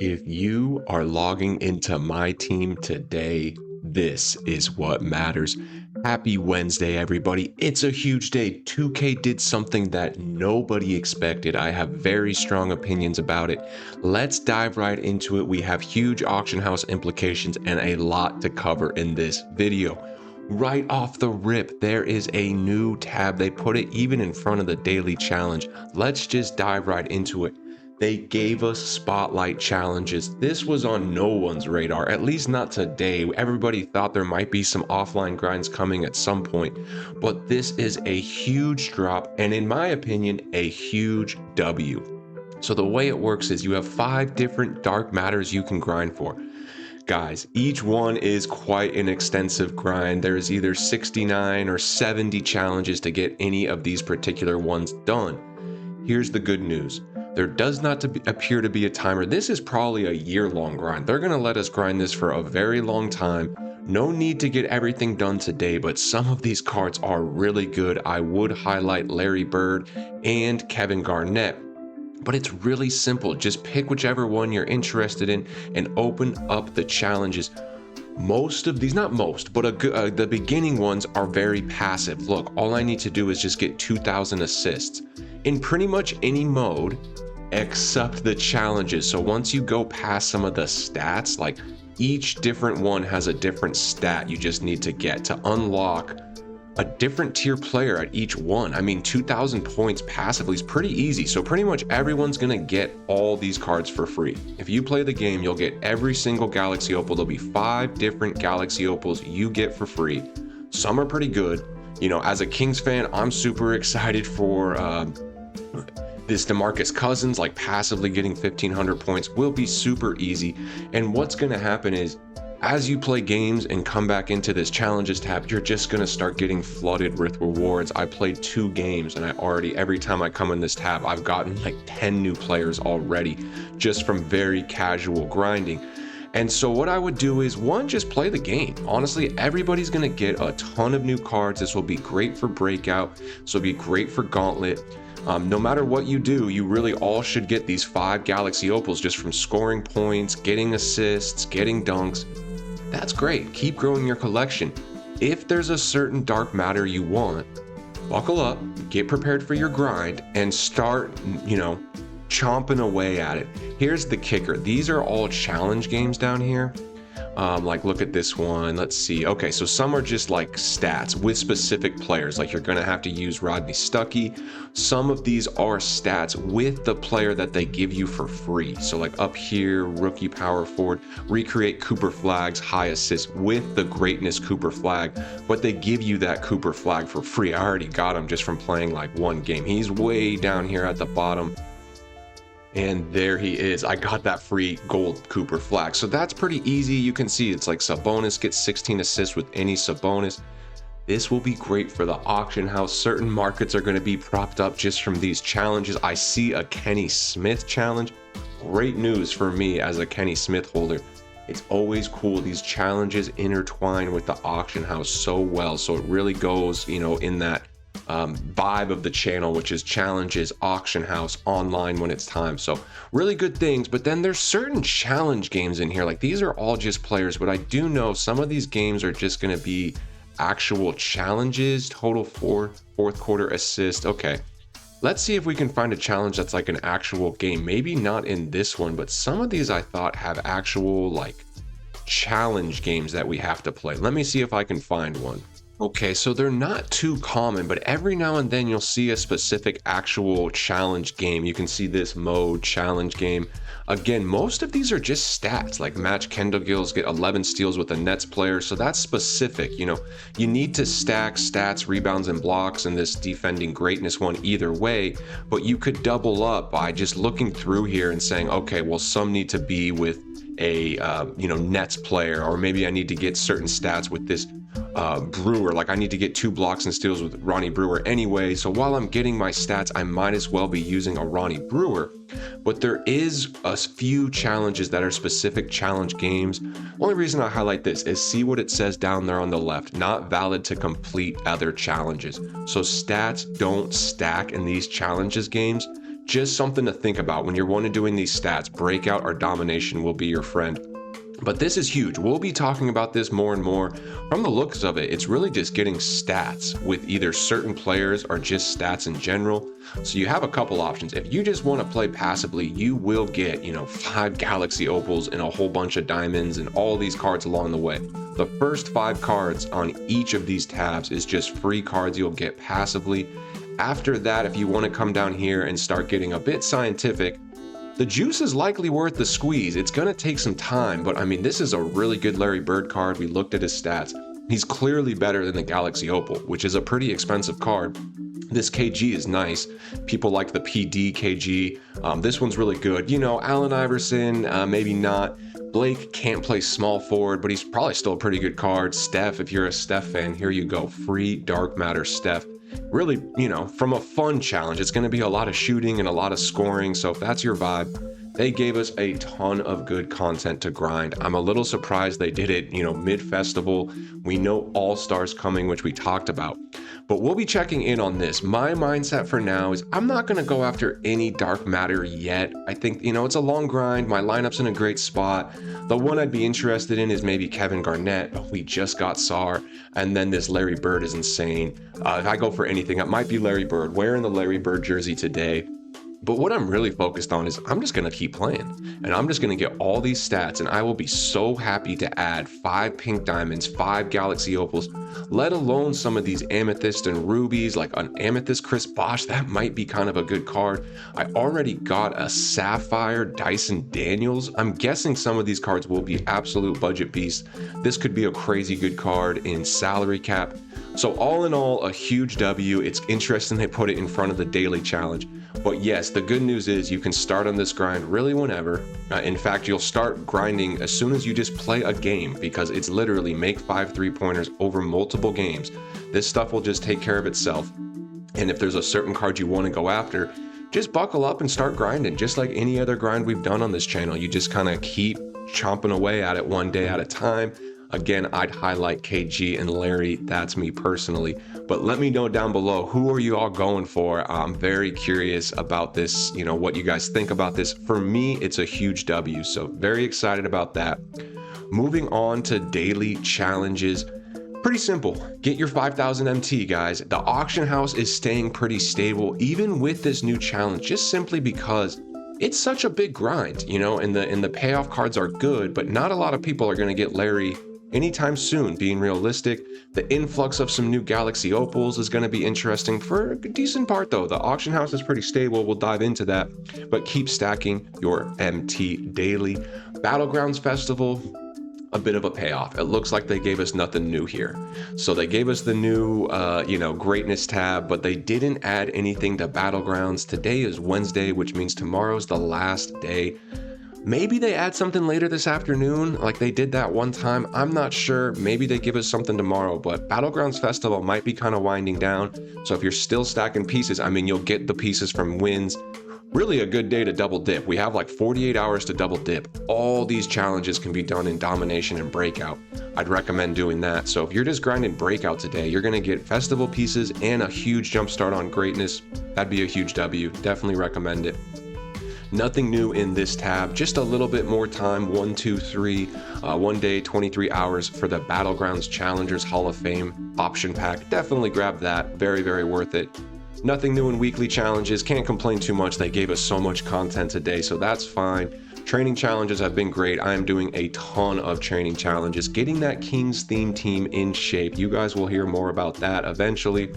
If you are logging into MyTEAM today, this is what matters. Happy Wednesday, everybody. It's a huge day. 2K did something that nobody expected. I have very strong opinions about it. Let's dive right into it. We have huge auction house implications and a lot to cover in this video. Right off the rip, there is a new tab. They put it even in front of the daily challenge. Let's just dive right into it. They gave us spotlight challenges. This was on no one's radar, at least not today. Everybody thought there might be some offline grinds coming at some point, but this is a huge drop and, in my opinion, a huge W. So the way it works is you have 5 different dark matters you can grind for. Guys, each one is quite an extensive grind. There's either 69 or 70 challenges to get any of these particular ones done. Here's the good news. There does not appear to be a timer. This is probably a year-long grind. They're going to let us grind this for a very long time. No need to get everything done today, but some of these cards are really good. I would highlight Larry Bird and Kevin Garnett. But it's really simple. Just pick whichever one you're interested in and open up the challenges. Most of these, not most, but the beginning ones are very passive. Look, all I need to do is just get 2,000 assists in pretty much any mode except the challenges. So once you go past some of the stats, like each different one has a different stat you just need to get to unlock a different tier player at each one. I mean, 2,000 points passively is pretty easy. So pretty much everyone's gonna get all these cards for free. If you play the game, you'll get every single Galaxy Opal. There'll be 5 different Galaxy Opals you get for free. Some are pretty good. You know, as a Kings fan, I'm super excited for this DeMarcus Cousins. Like passively getting 1,500 points will be super easy. And what's gonna happen is, as you play games and come back into this challenges tab, you're just gonna start getting flooded with rewards. I played 2 games and every time I come in this tab, I've gotten like 10 new players already just from very casual grinding. And so what I would do is, one, just play the game. Honestly, everybody's gonna get a ton of new cards. This will be great for Breakout. This will be great for Gauntlet. No matter what you do, you really all should get these 5 Galaxy Opals just from scoring points, getting assists, getting dunks. That's great. Keep growing your collection. If there's a certain dark matter you want, buckle up, get prepared for your grind, and start, chomping away at it. Here's the kicker. These are all challenge games down here. Like look at this one. Let's see. Okay, so some are just like stats with specific players. Like you're gonna have to use Rodney Stuckey. Some of these are stats with the player that they give you for free. So like up here, rookie power forward, recreate Cooper Flags, high assist with the greatness Cooper Flag, but they give you that Cooper Flag for free. I already got him just from playing like one game. He's way down here at the bottom. And there he is. I got that free gold Cooper Flag. So that's pretty easy. You can see it's like Sabonis gets 16 assists with any Sabonis. This will be great for the auction house. Certain markets are going to be propped up just from these challenges. I see a Kenny Smith challenge. Great news for me as a Kenny Smith holder. It's always cool. These challenges intertwine with the auction house so well. So it really goes, in that vibe of the channel, which is challenges, auction house, online when it's time. So really good things. But then there's certain challenge games in here. Like these are all just players, but I do know some of these games are just going to be actual challenges. Total fourth quarter assist. Okay, let's see if we can find a challenge that's like an actual game. Maybe not in this one, but some of these I thought have actual like challenge games that we have to play. Let me see if I can find one. Okay, so they're not too common, but every now and then you'll see a specific actual challenge game. You can see this mode challenge game. Again, most of these are just stats, like Match Kendall Gills get 11 steals with a Nets player. So that's specific. You need to stack stats, rebounds, and blocks in this defending greatness one either way, but you could double up by just looking through here and saying, okay, well, some need to be with a, Nets player, or maybe I need to get certain stats with this Brewer. Like I need to get 2 blocks and steals with Ronnie Brewer anyway. So while I'm getting my stats, I might as well be using a Ronnie Brewer. But there is a few challenges that are specific challenge games. Only reason I highlight this is see what it says down there on the left, not valid to complete other challenges. So stats don't stack in these challenges games. Just something to think about when you're one of doing these stats. Breakout or domination will be your friend. But this is huge. We'll be talking about this more and more. From the looks of it, it's really just getting stats with either certain players or just stats in general. So you have a couple options. If you just want to play passively, you will get, 5 Galaxy Opals and a whole bunch of diamonds and all these cards along the way. The first 5 cards on each of these tabs is just free cards you'll get passively. After that, if you want to come down here and start getting a bit scientific, the juice is likely worth the squeeze. It's going to take some time, but I mean, this is a really good Larry Bird card. We looked at his stats. He's clearly better than the Galaxy Opal, which is a pretty expensive card. This KG is nice. People like the PD KG. This one's really good. Allen Iverson, maybe not. Blake can't play small forward, but he's probably still a pretty good card. Steph, if you're a Steph fan, here you go. Free Dark Matter Steph. Really, from a fun challenge, it's going to be a lot of shooting and a lot of scoring. So if that's your vibe, they gave us a ton of good content to grind. I'm a little surprised they did it, mid-festival. We know All-Stars coming, which we talked about. But we'll be checking in on this. My mindset for now is I'm not going to go after any dark matter yet. I think, it's a long grind. My lineup's in a great spot. The one I'd be interested in is maybe Kevin Garnett, but we just got Sar. And then this Larry Bird is insane. If I go for anything, it might be Larry Bird. Wearing the Larry Bird jersey today. But what I'm really focused on is I'm just going to keep playing, and I'm just going to get all these stats, and I will be so happy to add 5 pink diamonds, 5 Galaxy Opals, let alone some of these amethyst and rubies, like an amethyst Chris Bosh. That might be kind of a good card. I already got a sapphire Dyson Daniels. I'm guessing some of these cards will be absolute budget beasts. This could be a crazy good card in salary cap. So all in all, a huge W. It's interesting they put it in front of the daily challenge. But yes, the good news is you can start on this grind really whenever. In fact, you'll start grinding as soon as you just play a game, because it's literally make 5 3-pointers over multiple games. This stuff will just take care of itself. And if there's a certain card you want to go after, just buckle up and start grinding. Just like any other grind we've done on this channel, you just kind of keep chomping away at it one day at a time. Again, I'd highlight KG and Larry. That's me personally. But let me know down below, who are you all going for? I'm very curious about this, what you guys think about this. For me, it's a huge W, so very excited about that. Moving on to daily challenges. Pretty simple. Get your 5,000 MT, guys. The auction house is staying pretty stable, even with this new challenge, just simply because it's such a big grind, and the payoff cards are good, but not a lot of people are going to get Larry anytime soon. Being realistic, the influx of some new Galaxy Opals is going to be interesting for a decent part, though. The auction house is pretty stable. We'll dive into that, but keep stacking your MT daily. Battlegrounds Festival, a bit of a payoff. It looks like they gave us nothing new here. So they gave us the new, greatness tab, but they didn't add anything to Battlegrounds. Today is Wednesday, which means tomorrow's the last day. Maybe they add something later this afternoon, like they did that one time. I'm not sure. Maybe they give us something tomorrow, but Battlegrounds Festival might be kind of winding down. So if you're still stacking pieces, you'll get the pieces from wins. Really a good day to double dip. We have like 48 hours to double dip. All these challenges can be done in Domination and Breakout. I'd recommend doing that. So if you're just grinding Breakout today, you're going to get festival pieces and a huge jump start on greatness. That'd be a huge W. Definitely recommend it. Nothing new in this tab, just a little bit more time, 1, 2, 3, 1 day, 23 hours for the Battlegrounds Challengers Hall of Fame option pack. Definitely grab that, very, very worth it. Nothing new in weekly challenges, can't complain too much. They gave us so much content today, so that's fine. Training challenges have been great. I am doing a ton of training challenges, getting that Kings theme team in shape. You guys will hear more about that eventually.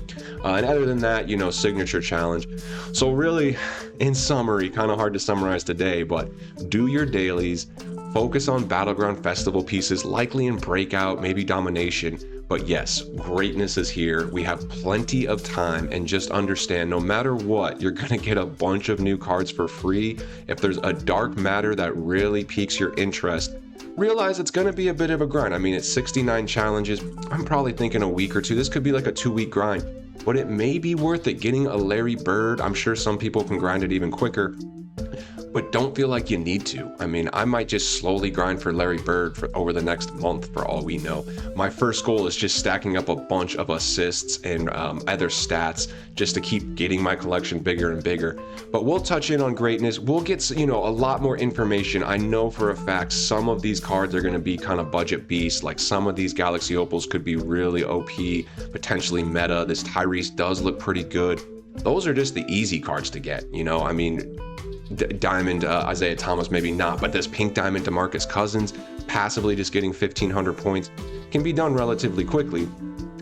And other than that, signature challenge. So really, in summary, kind of hard to summarize today, but do your dailies, focus on Battleground Festival pieces, likely in Breakout, maybe Domination. But yes, greatness is here. We have plenty of time, and just understand, no matter what, you're going to get a bunch of new cards for free. If there's a dark matter that really piques your interest, realize it's going to be a bit of a grind. It's 69 challenges. I'm probably thinking a week or two. This could be like a 2-week grind, but it may be worth it getting a Larry Bird. I'm sure some people can grind it even quicker. but don't feel like you need to. I mean, I might just slowly grind for Larry Bird for over the next month for all we know. My first goal is just stacking up a bunch of assists and other stats just to keep getting my collection bigger and bigger. But we'll touch in on greatness. We'll get, a lot more information. I know for a fact some of these cards are going to be kind of budget beasts. Like some of these Galaxy Opals could be really OP, potentially meta. This Tyrese does look pretty good. Those are just the easy cards to get, I mean, Diamond Isaiah Thomas, maybe not, but this pink diamond DeMarcus Cousins, passively just getting 1,500 points, can be done relatively quickly.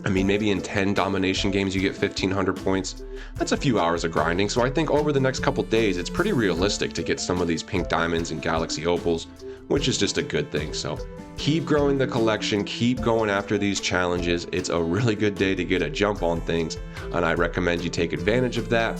I mean, maybe in 10 domination games, you get 1,500 points. That's a few hours of grinding. So I think over the next couple days, it's pretty realistic to get some of these pink diamonds and Galaxy Opals, which is just a good thing. So keep growing the collection, keep going after these challenges. It's a really good day to get a jump on things, and I recommend you take advantage of that.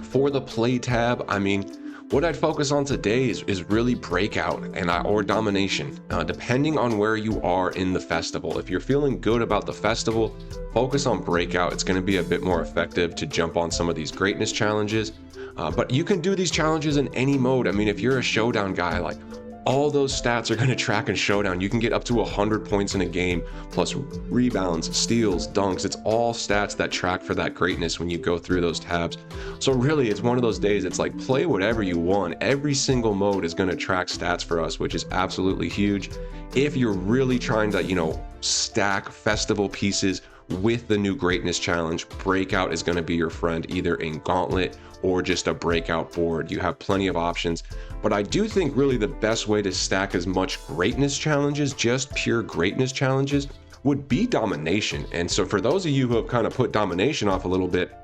For the play tab, I mean, what I'd focus on today is really breakout or domination, depending on where you are in the festival. If you're feeling good about the festival, focus on breakout. It's going to be a bit more effective to jump on some of these greatness challenges. But you can do these challenges in any mode. I mean, if you're a showdown guy, like all those stats are going to track in showdown. You can get up to 100 points in a game, plus rebounds, steals, dunks. It's all stats that track for that greatness when you go through those tabs. So really, it's one of those days, it's like play whatever you want. Every single mode is going to track stats for us, which is absolutely huge. If you're really trying to, stack festival pieces with the new greatness challenge, breakout is going to be your friend, either in gauntlet or just a breakout board. You have plenty of options, but I do think really the best way to stack as much greatness challenges, just pure greatness challenges, would be domination. And so for those of you who have kind of put domination off a little bit,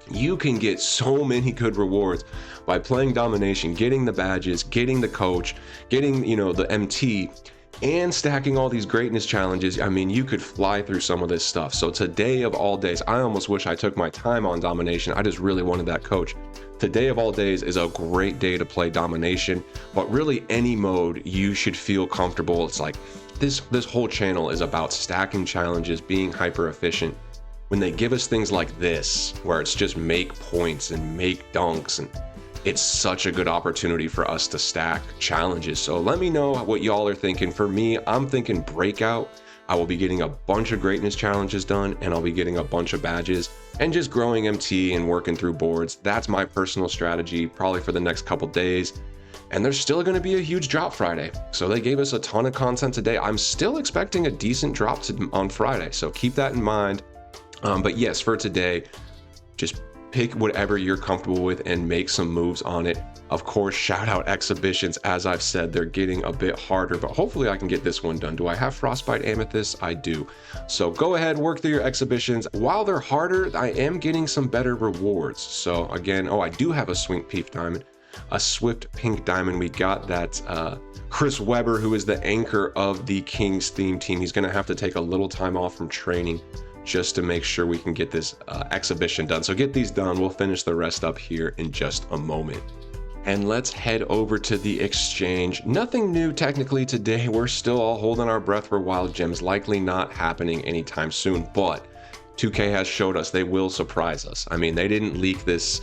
you can get so many good rewards by playing domination, getting the badges, getting the coach, getting, the MT, and stacking all these greatness challenges. I mean, you could fly through some of this stuff. So today of all days, I almost wish I took my time on domination. I just really wanted that coach. Today of all days is a great day to play domination, but really any mode you should feel comfortable. It's like this whole channel is about stacking challenges, being hyper efficient. When they give us things like this, where it's just make points and make dunks, and it's such a good opportunity for us to stack challenges. So let me know what y'all are thinking. For me, I'm thinking breakout. I will be getting a bunch of greatness challenges done, and I'll be getting a bunch of badges and just growing MT and working through boards. That's my personal strategy, probably for the next couple days. And there's still going to be a huge drop Friday. So they gave us a ton of content today. I'm still expecting a decent drop on Friday. So keep that in mind. But yes, for today, just pick whatever you're comfortable with and make some moves on it. Of course, shout out exhibitions. As I've said, they're getting a bit harder, but hopefully I can get this one done. Do I have Frostbite Amethyst? I do. So go ahead, work through your exhibitions. While they're harder, I am getting some better rewards. So again, I do have a Swift Pink Diamond. A Swift Pink Diamond. We got that Chris Webber, who is the anchor of the Kings theme team. He's going to have to take a little time off from training just to make sure we can get this exhibition done. So get these done. We'll finish the rest up here in just a moment. And let's head over to the exchange. Nothing new technically today. We're still all holding our breath for wild gems, likely not happening anytime soon, but 2K has showed us they will surprise us. I mean, they didn't leak this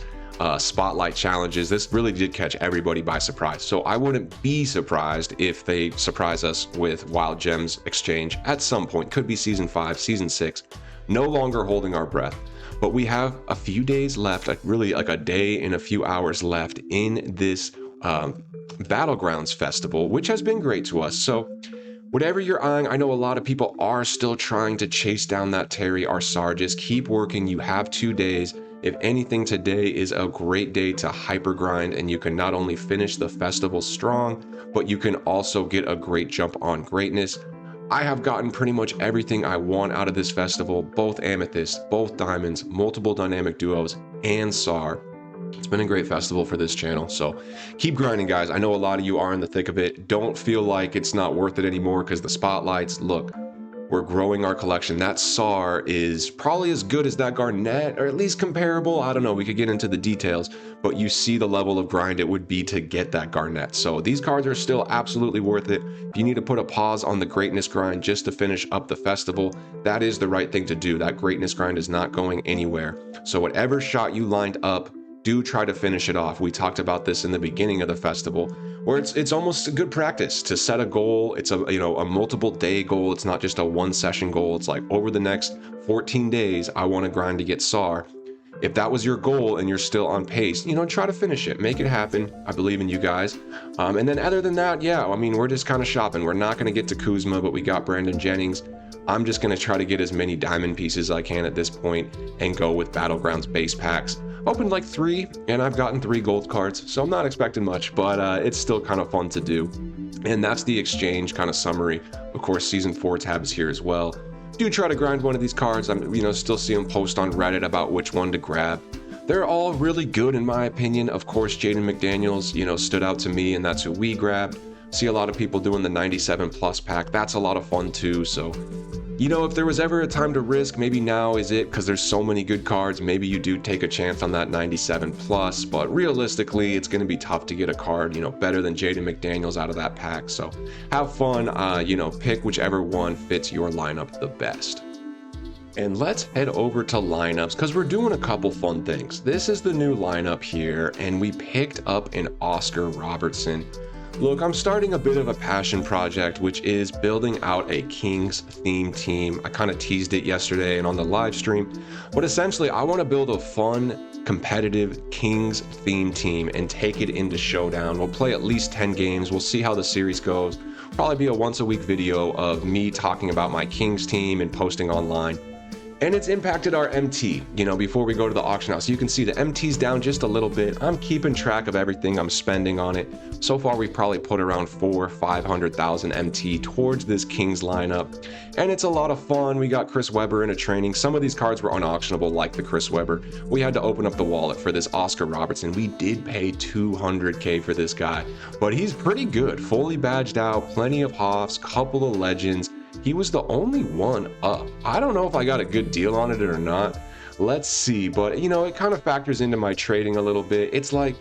spotlight challenges. This really did catch everybody by surprise. So I wouldn't be surprised if they surprise us with wild gems exchange at some point. Could be season 5, season 6. No longer holding our breath, but we have a few days left, really like a day and a few hours left in this Battlegrounds Festival, which has been great to us. So whatever you're eyeing, I know a lot of people are still trying to chase down that Terry Arsar. Just keep working. You have 2 days. If anything, today is a great day to hyper grind, and you can not only finish the festival strong, but you can also get a great jump on greatness. I have gotten pretty much everything I want out of this festival, both amethysts, both diamonds, multiple dynamic duos, and SAR. It's been a great festival for this channel, so keep grinding, guys. I know a lot of you are in the thick of it. Don't feel like it's not worth it anymore because the spotlights, look, we're growing our collection. That SAR is probably as good as that Garnet, or at least comparable. I don't know, we could get into the details, but you see the level of grind it would be to get that Garnet. So these cards are still absolutely worth it. If you need to put a pause on the greatness grind just to finish up the festival, that is the right thing to do. That greatness grind is not going anywhere. So whatever shot you lined up, do try to finish it off. We talked about this in the beginning of the festival, where it's almost a good practice to set a goal. It's a multiple day goal. It's not just a one session goal. It's like over the next 14 days, I want to grind to get SAR. If that was your goal and you're still on pace, try to finish it, make it happen. I believe in you guys. And then other than that, yeah, I mean, we're just kind of shopping. We're not going to get to Kuzma, but we got Brandon Jennings. I'm just going to try to get as many diamond pieces as I can at this point and go with Battlegrounds base packs. Opened like 3, and I've gotten 3 gold cards, so I'm not expecting much, but it's still kind of fun to do. And that's the exchange kind of summary. Of course, Season 4 tab is here as well. Do try to grind one of these cards. I'm still see them post on Reddit about which one to grab. They're all really good in my opinion. Of course, Jaden McDaniels, stood out to me, and that's who we grabbed. See a lot of people doing the 97 plus pack. That's a lot of fun too. So, if there was ever a time to risk, maybe now is it, because there's so many good cards. Maybe you do take a chance on that 97 plus, but realistically, it's going to be tough to get a card, better than Jaden McDaniels out of that pack. So have fun, pick whichever one fits your lineup the best. And let's head over to lineups, because we're doing a couple fun things. This is the new lineup here, and we picked up an Oscar Robertson. Look, I'm starting a bit of a passion project, which is building out a Kings theme team. I kind of teased it yesterday and on the live stream, but essentially I want to build a fun, competitive Kings theme team and take it into Showdown. We'll play at least 10 games. We'll see how the series goes. Probably be a once a week video of me talking about my Kings team and posting online. And it's impacted our MT, before we go to the auction house. You can see the MT's down just a little bit. I'm keeping track of everything I'm spending on it. So far, we've probably put around 400,000-500,000 MT towards this Kings lineup. And it's a lot of fun. We got Chris Webber in a training. Some of these cards were unauctionable, like the Chris Webber. We had to open up the wallet for this Oscar Robertson. We did pay $200K for this guy, but he's pretty good. Fully badged out, plenty of Hoffs, couple of legends. He was the only one up. I don't know if I got a good deal on it or not. Let's see, but it kind of factors into my trading a little bit. It's like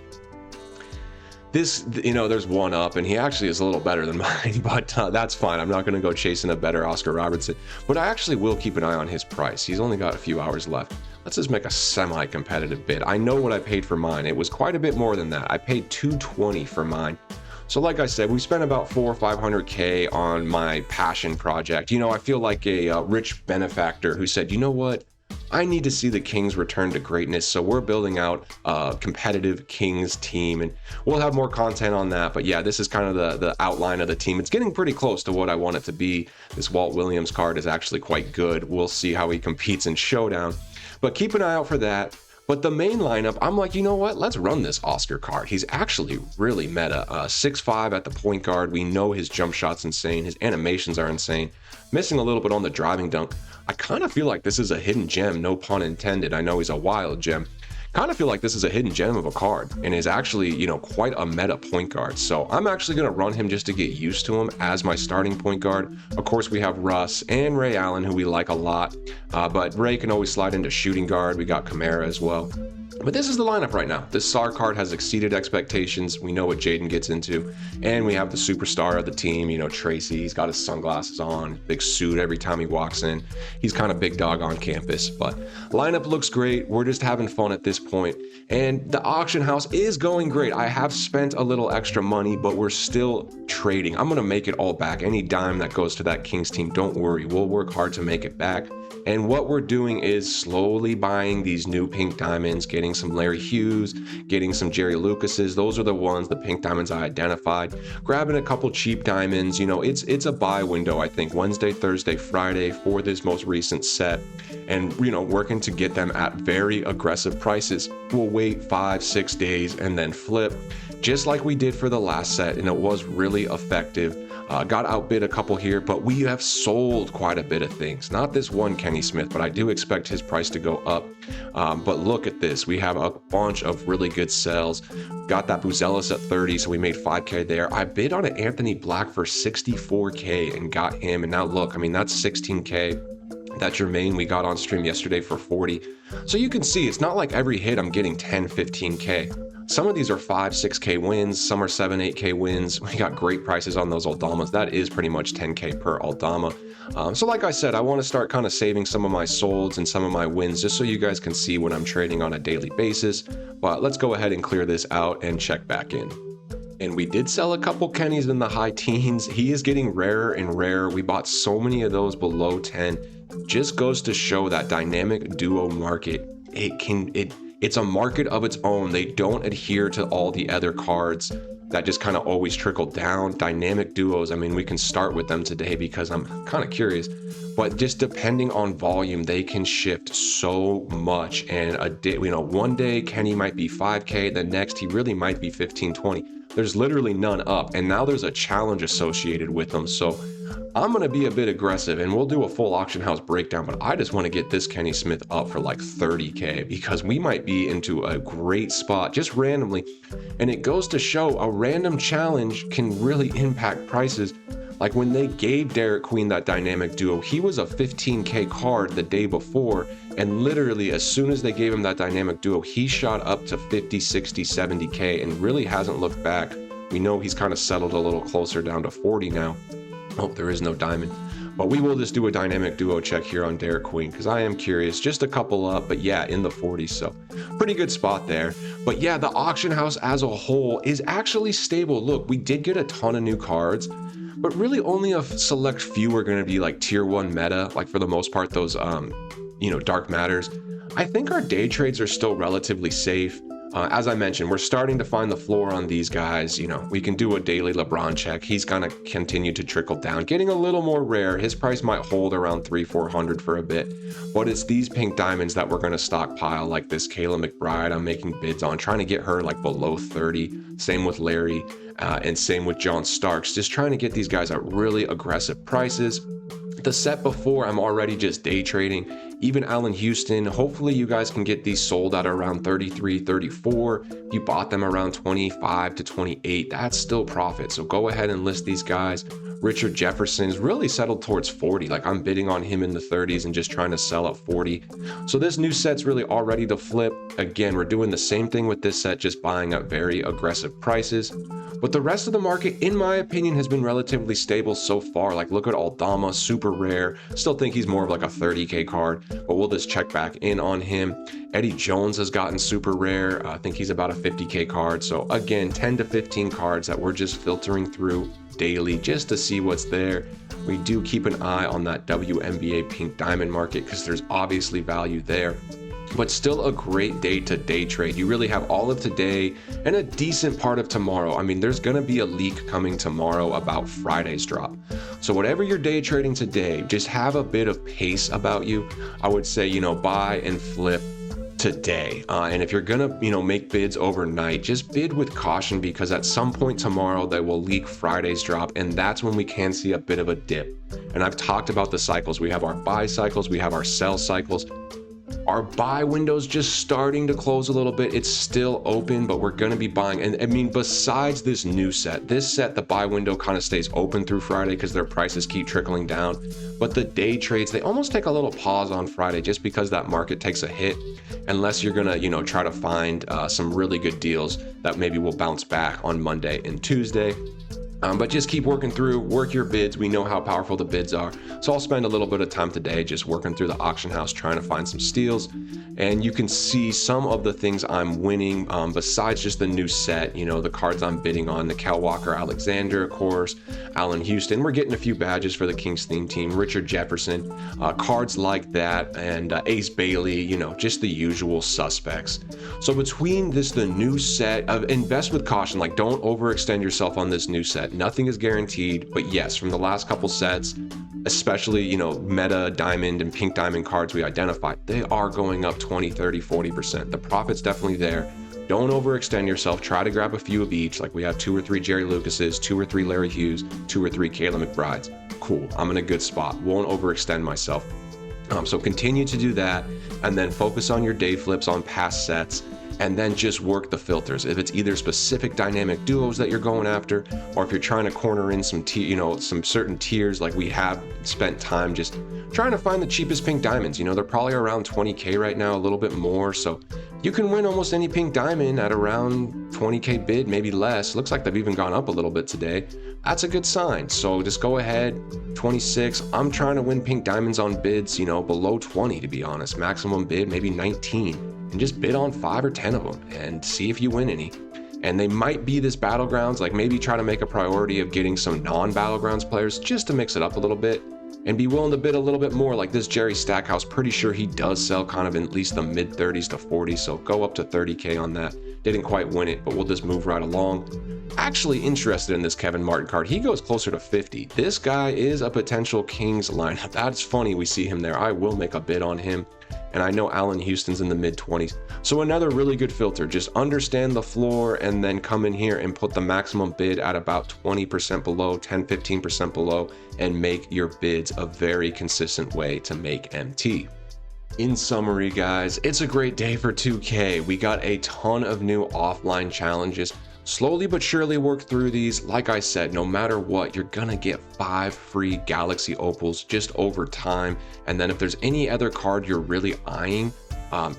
this, there's one up, and he actually is a little better than mine, but that's fine. I'm not going to go chasing a better Oscar Robertson, but I actually will keep an eye on his price. He's only got a few hours left. Let's just make a semi-competitive bid. I know what I paid for mine. It was quite a bit more than that. I paid $220 for mine. So like I said, we spent about 400 or 500K on my passion project. I feel like a rich benefactor who said, you know what? I need to see the Kings return to greatness. So we're building out a competitive Kings team, and we'll have more content on that. But yeah, this is kind of the outline of the team. It's getting pretty close to what I want it to be. This Walt Williams card is actually quite good. We'll see how he competes in Showdown, but keep an eye out for that. But the main lineup, I'm like, you know what? Let's run this Oscar card. He's actually really meta. 6'5" at the point guard. We know his jump shot's insane. His animations are insane. Missing a little bit on the driving dunk. I kind of feel like this is a hidden gem, no pun intended. I know he's a wild gem. Kind of feel like this is a hidden gem of a card and is actually, quite a meta point guard. So I'm actually going to run him just to get used to him as my starting point guard. Of course, we have Russ and Ray Allen, who we like a lot, but Ray can always slide into shooting guard. We got Kamara as well. But this is the lineup right now. This SAR card has exceeded expectations. We know what Jaden gets into. And we have the superstar of the team, Tracy. He's got his sunglasses on, big suit every time he walks in. He's kind of big dog on campus. But lineup looks great. We're just having fun at this point. And the auction house is going great. I have spent a little extra money, but we're still trading. I'm going to make it all back. Any dime that goes to that Kings team, don't worry. We'll work hard to make it back. And what we're doing is slowly buying these new pink diamonds, getting some Larry Hughes, getting some Jerry Lucases. Those are the ones, the pink diamonds I identified. Grabbing a couple cheap diamonds. It's a buy window, I think, Wednesday, Thursday, Friday for this most recent set. And, working to get them at very aggressive prices. We'll wait 5-6 days and then flip, just like we did for the last set. And it was really effective. Got outbid a couple here, but we have sold quite a bit of things. Not this one Kenny Smith, but I do expect his price to go up. But look at this. We have a bunch of really good sells. Got that Buzelis at 30, so we made 5K there. I bid on an Anthony Black for 64K and got him. And now look, that's 16K. That Jermaine we got on stream yesterday for 40. So you can see it's not like every hit I'm getting 10, 15K. Some of these are 5, 6K wins. Some are 7, 8K wins. We got great prices on those Aldamas. That is pretty much 10K per Aldama. So like I said, I want to start kind of saving some of my solds and some of my wins just so you guys can see when I'm trading on a daily basis. But let's go ahead and clear this out and check back in. And we did sell a couple Kennys in the high teens. He is getting rarer and rarer. We bought so many of those below 10. Just goes to show that dynamic duo market, it's a market of its own. They don't adhere to all the other cards that just kind of always trickle down. Dynamic duos, I mean, we can start with them today because I'm kind of curious, but just depending on volume, they can shift so much. And a day, one day Kenny might be 5K, the next he really might be 15, 20. There's literally none up, and now there's a challenge associated with them. So I'm going to be a bit aggressive, and we'll do a full auction house breakdown, but I just want to get this Kenny Smith up for like 30K because we might be into a great spot just randomly. And it goes to show a random challenge can really impact prices. Like when they gave Derek Queen that dynamic duo, he was a 15K card the day before, and literally as soon as they gave him that dynamic duo, he shot up to 50, 60, 70K and really hasn't looked back. We know he's kind of settled a little closer down to 40 now. Oh, there is no diamond. But we will just do a dynamic duo check here on Derek Queen because I am curious. Just a couple up, but yeah, in the 40s. So pretty good spot there. But yeah, the auction house as a whole is actually stable. Look, we did get a ton of new cards, but really only a select few are going to be like tier 1 meta. Like for the most part, those, dark matters. I think our day trades are still relatively safe. As I mentioned, we're starting to find the floor on these guys. We can do a daily LeBron check. He's going to continue to trickle down, getting a little more rare. His price might hold around 300-400 for a bit, but it's these pink diamonds that we're going to stockpile, like this Kayla McBride I'm making bids on, trying to get her like below 30. Same with Larry and same with John Starks, just trying to get these guys at really aggressive prices. The set before, I'm already just day trading. Even Allen Houston, hopefully you guys can get these sold at around 33, 34. If you bought them around 25 to 28, that's still profit. So go ahead and list these guys. Richard Jefferson's really settled towards 40. Like I'm bidding on him in the 30s and just trying to sell at 40. So this new set's really all ready to flip. Again, we're doing the same thing with this set, just buying at very aggressive prices. But the rest of the market, in my opinion, has been relatively stable so far. Like look at Aldama, super rare. Still think he's more of like a 30K card, but we'll just check back in on him. Eddie Jones has gotten super rare. I think he's about a 50K card. So again, 10 to 15 cards that we're just filtering through daily just to see what's there. We do keep an eye on that WNBA pink diamond market because there's obviously value there. But still a great day to day trade. You really have all of today and a decent part of tomorrow. I mean, there's going to be a leak coming tomorrow about Friday's drop. So whatever you're day trading today, just have a bit of pace about you. I would say, buy and flip today. And if you're gonna, make bids overnight, just bid with caution because at some point tomorrow they will leak Friday's drop, and that's when we can see a bit of a dip. And I've talked about the cycles. We have our buy cycles, we have our sell cycles. Our buy window's just starting to close a little bit. It's still open, but we're going to be buying. And I mean, besides this new set, the buy window kind of stays open through Friday because their prices keep trickling down. But the day trades, they almost take a little pause on Friday just because that market takes a hit, unless you're going to, try to find some really good deals that maybe will bounce back on Monday and Tuesday. But just keep working through, work your bids. We know how powerful the bids are. So I'll spend a little bit of time today just working through the auction house, trying to find some steals. And you can see some of the things I'm winning besides just the new set, the cards I'm bidding on, the Cal Walker Alexander, of course, Allen Houston. We're getting a few badges for the Kings theme team, Richard Jefferson, cards like that, and Ace Bailey, just the usual suspects. So between the new set, invest with caution, like don't overextend yourself on this new set. Nothing is guaranteed, but yes, from the last couple sets, especially, meta diamond and pink diamond cards we identified, they are going up 20, 30, 40%. The profit's definitely there. Don't overextend yourself. Try to grab a few of each. Like we have 2 or 3 Jerry Lucases, 2 or 3 Larry Hughes, 2 or 3 Kayla McBrides. Cool. I'm in a good spot. Won't overextend myself. So continue to do that and then focus on your day flips on past sets. And then just work the filters. If it's either specific dynamic duos that you're going after, or if you're trying to corner in some certain tiers, like we have spent time just trying to find the cheapest pink diamonds. They're probably around 20K right now, a little bit more. So You can win almost any pink diamond at around 20k bid, maybe less. Looks like they've even gone up a little bit today. That's a good sign. So just go ahead, 26. I'm trying to win pink diamonds on bids, below 20, to be honest. Maximum bid, maybe 19. And just bid on 5 or 10 of them and see if you win any. And they might be this battlegrounds, like maybe try to make a priority of getting some non-battlegrounds players just to mix it up a little bit. And be willing to bid a little bit more, like this Jerry Stackhouse. Pretty sure he does sell kind of in at least the mid 30s to 40s, so go up to 30k on that. Didn't quite win it, but we'll just move right along. Actually interested in this Kevin Martin card. He goes closer to 50. This guy is a potential Kings lineup. That's funny we see him there. I will make a bid on him. And I know Allen Houston's in the mid 20s. So another really good filter. Just understand the floor and then come in here and put the maximum bid at about 20% below, 10-15% below, and make your bids a very consistent way to make MT. In summary, guys, it's a great day for 2K. We got a ton of new offline challenges. Slowly but surely work through these. Like I said, no matter what, you're gonna get 5 free Galaxy Opals just over time. And then if there's any other card you're really eyeing,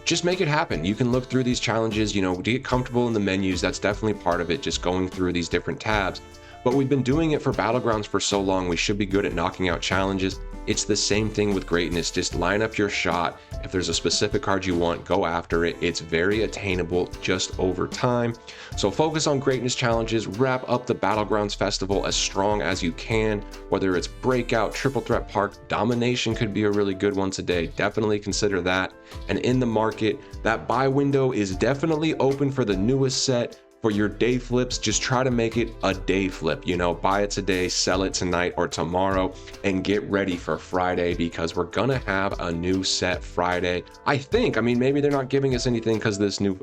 just make it happen. You can look through these challenges, to get comfortable in the menus. That's definitely part of it, just going through these different tabs. But we've been doing it for Battlegrounds for so long, we should be good at knocking out challenges. It's the same thing with greatness. Just line up your shot. If there's a specific card you want, go after it. It's very attainable just over time. So focus on greatness challenges, wrap up the Battlegrounds Festival as strong as you can, whether it's Breakout, Triple Threat Park, Domination could be a really good one today. Definitely consider that. And in the market, that buy window is definitely open for the newest set. For your day flips, just try to make it a day flip, buy it today, sell it tonight or tomorrow, and get ready for Friday because we're gonna have a new set Friday. I think, maybe they're not giving us anything because this new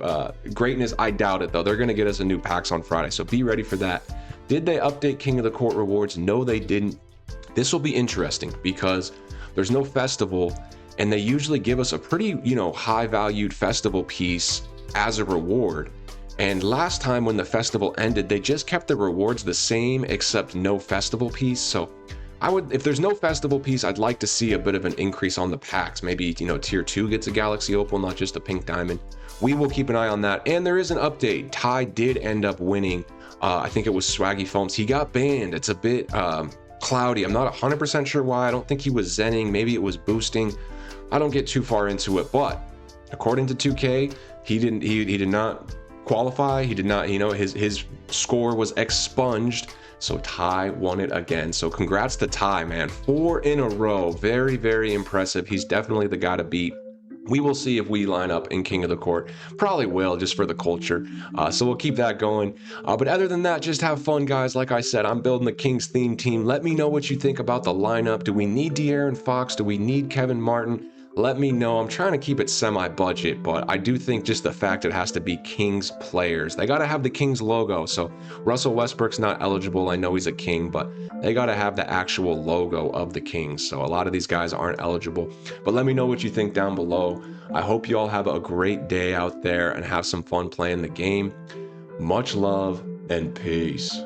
greatness, I doubt it though. They're gonna get us a new packs on Friday, so be ready for that. Did they update King of the Court rewards? No, they didn't. This will be interesting because there's no festival and they usually give us a pretty, high valued festival piece as a reward. And last time when the festival ended, they just kept the rewards the same except no festival piece. So if there's no festival piece, I'd like to see a bit of an increase on the packs. Maybe, tier 2 gets a Galaxy Opal, not just a pink diamond. We will keep an eye on that. And there is an update. Ty did end up winning. I think it was Swaggy Foams. He got banned. It's a bit cloudy. I'm not 100% sure why. I don't think he was zenning. Maybe it was boosting. I don't get too far into it, but according to 2K, he did not qualify. He did not, his score was expunged. So Ty won it again. So congrats to Ty, man. 4 in a row. Very, very impressive. He's definitely the guy to beat. We will see if we line up in King of the Court. Probably will, just for the culture. So we'll keep that going. But other than that, just have fun, guys. Like I said, I'm building the Kings theme team. Let me know what you think about the lineup. Do we need De'Aaron Fox? Do we need Kevin Martin? Let me know. I'm trying to keep it semi-budget, but I do think just the fact it has to be Kings players. They got to have the Kings logo. So Russell Westbrook's not eligible. I know he's a King, but they got to have the actual logo of the Kings. So a lot of these guys aren't eligible. But let me know what you think down below. I hope you all have a great day out there and have some fun playing the game. Much love and peace.